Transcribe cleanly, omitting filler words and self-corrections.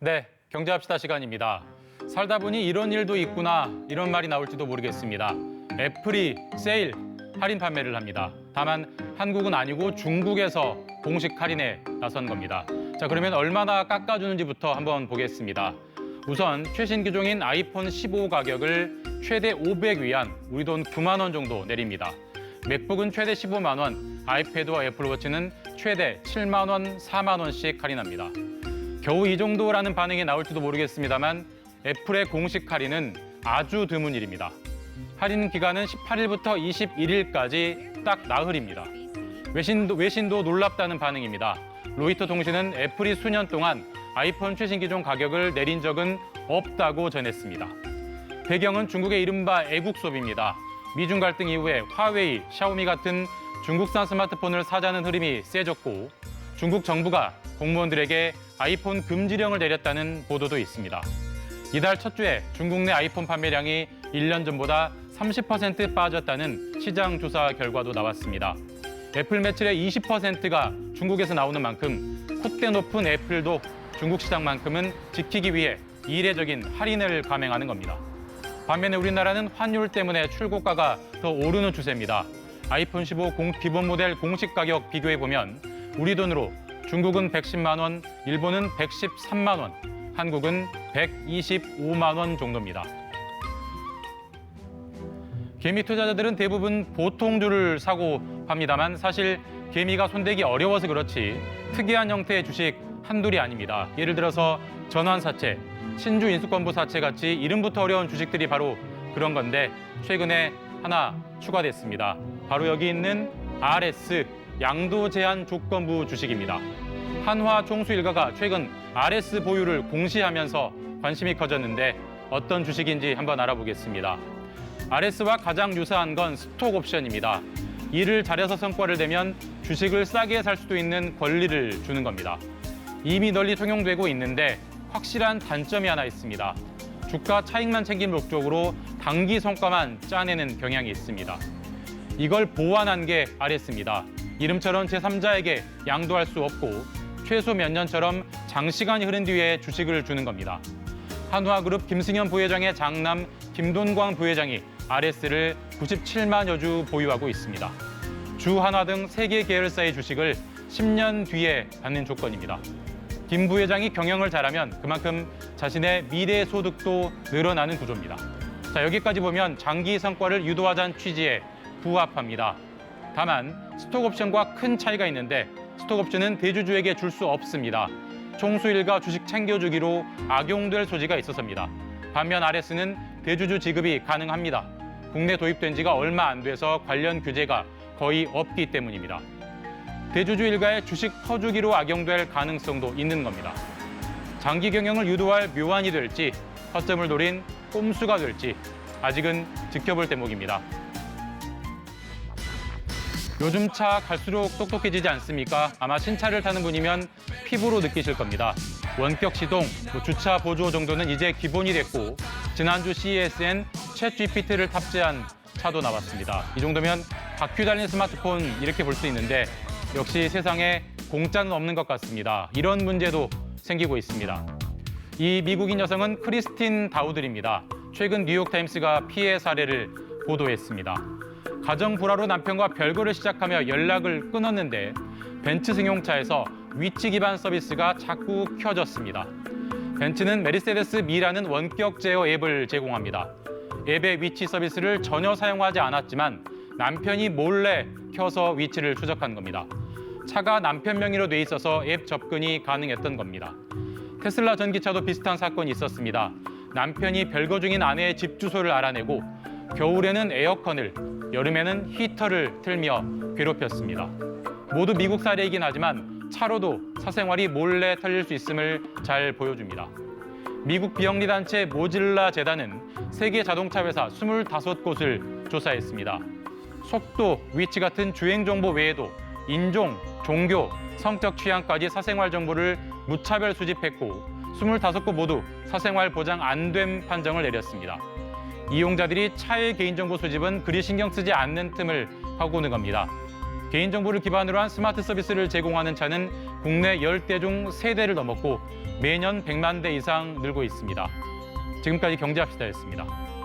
네, 경제합시다 시간입니다. 살다 보니 이런 일도 있구나, 이런 말이 나올지도 모르겠습니다. 애플이 세일, 할인 판매를 합니다. 다만 한국은 아니고 중국에서 공식 할인에 나선 겁니다. 자, 그러면 얼마나 깎아주는지부터 한번 보겠습니다. 우선 최신 기종인 아이폰 15 가격을 최대 500위안, 우리 돈 9만 원 정도 내립니다. 맥북은 최대 15만 원, 아이패드와 애플워치는 최대 7만 원, 4만 원씩 할인합니다. 겨우 이 정도라는 반응이 나올지도 모르겠습니다만 애플의 공식 할인은 아주 드문 일입니다. 할인 기간은 18일부터 21일까지 딱 나흘입니다. 외신도 놀랍다는 반응입니다. 로이터 통신은 애플이 수년 동안 아이폰 최신 기종 가격을 내린 적은 없다고 전했습니다. 배경은 중국의 이른바 애국 수업입니다. 미중 갈등 이후에 화웨이, 샤오미 같은 중국산 스마트폰을 사자는 흐름이 세졌고 중국 정부가 공무원들에게 아이폰 금지령을 내렸다는 보도도 있습니다. 이달 첫 주에 중국 내 아이폰 판매량이 1년 전보다 30% 빠졌다는 시장 조사 결과도 나왔습니다. 애플 매출의 20%가 중국에서 나오는 만큼 콧대 높은 애플도 중국 시장만큼은 지키기 위해 이례적인 할인을 감행하는 겁니다. 반면에 우리나라는 환율 때문에 출고가가 더 오르는 추세입니다. 아이폰 15 기본 모델 공식 가격 비교해보면 우리 돈으로 중국은 110만 원, 일본은 113만 원, 한국은 125만 원 정도입니다. 개미 투자자들은 대부분 보통주를 사고 팝니다만 사실 개미가 손대기 어려워서 그렇지 특이한 형태의 주식 한둘이 아닙니다. 예를 들어서 전환사채, 신주 인수권부 사채 같이 이름부터 어려운 주식들이 바로 그런 건데 최근에 하나 추가됐습니다. 바로 여기 있는 RS, 양도 제한 조건부 주식입니다. 한화 총수 일가가 최근 RS 보유를 공시하면서 관심이 커졌는데 어떤 주식인지 한번 알아보겠습니다. RS와 가장 유사한 건 스톡 옵션입니다. 일을 잘해서 성과를 내면 주식을 싸게 살 수도 있는 권리를 주는 겁니다. 이미 널리 통용되고 있는데 확실한 단점이 하나 있습니다. 주가 차익만 챙긴 목적으로 단기 성과만 짜내는 경향이 있습니다. 이걸 보완한 게 RS입니다. 이름처럼 제3자에게 양도할 수 없고 최소 몇 년처럼 장시간이 흐른 뒤에 주식을 주는 겁니다. 한화그룹 김승현 부회장의 장남 김돈광 부회장이 RS를 97만여 주 보유하고 있습니다. 주한화 등 3개 계열사의 주식을 10년 뒤에 받는 조건입니다. 김 부회장이 경영을 잘하면 그만큼 자신의 미래 소득도 늘어나는 구조입니다. 자, 여기까지 보면 장기 성과를 유도하자는 취지에 부합합니다. 다만 스톡옵션과 큰 차이가 있는데 스톡옵션은 대주주에게 줄 수 없습니다. 총수 일가 주식 챙겨주기로 악용될 소지가 있어서입니다. 반면 RS는 대주주 지급이 가능합니다. 국내 도입된 지가 얼마 안 돼서 관련 규제가 거의 없기 때문입니다. 대주주 일가의 주식 퍼주기로 악용될 가능성도 있는 겁니다. 장기 경영을 유도할 묘안이 될지 허점을 노린 꼼수가 될지 아직은 지켜볼 대목입니다. 요즘 차 갈수록 똑똑해지지 않습니까? 아마 신차를 타는 분이면 피부로 느끼실 겁니다. 원격 시동, 주차 보조 정도는 이제 기본이 됐고 지난주 CES엔 챗GPT를 탑재한 차도 나왔습니다. 이 정도면 바퀴 달린 스마트폰 이렇게 볼 수 있는데 역시 세상에 공짜는 없는 것 같습니다. 이런 문제도 생기고 있습니다. 이 미국인 여성은 크리스틴 다우들입니다. 최근 뉴욕타임스가 피해 사례를 보도했습니다. 가정 불화로 남편과 별거를 시작하며 연락을 끊었는데 벤츠 승용차에서 위치 기반 서비스가 자꾸 켜졌습니다. 벤츠는 메르세데스 미라는 원격 제어 앱을 제공합니다. 앱의 위치 서비스를 전혀 사용하지 않았지만 남편이 몰래 켜서 위치를 추적한 겁니다. 차가 남편 명의로 돼 있어서 앱 접근이 가능했던 겁니다. 테슬라 전기차도 비슷한 사건이 있었습니다. 남편이 별거 중인 아내의 집 주소를 알아내고 겨울에는 에어컨을, 여름에는 히터를 틀며 괴롭혔습니다. 모두 미국 사례이긴 하지만 차로도 사생활이 몰래 털릴 수 있음을 잘 보여줍니다. 미국 비영리 단체 모질라 재단은 세계 자동차 회사 25곳을 조사했습니다. 속도, 위치 같은 주행 정보 외에도 인종, 종교, 성적 취향까지 사생활 정보를 무차별 수집했고 25곳 모두 사생활 보장 안 된 판정을 내렸습니다. 이용자들이 차의 개인정보 수집은 그리 신경 쓰지 않는 틈을 파고는 겁니다. 개인정보를 기반으로 한 스마트 서비스를 제공하는 차는 국내 10대 중 3대를 넘었고 매년 100만 대 이상 늘고 있습니다. 지금까지 경제합시다였습니다.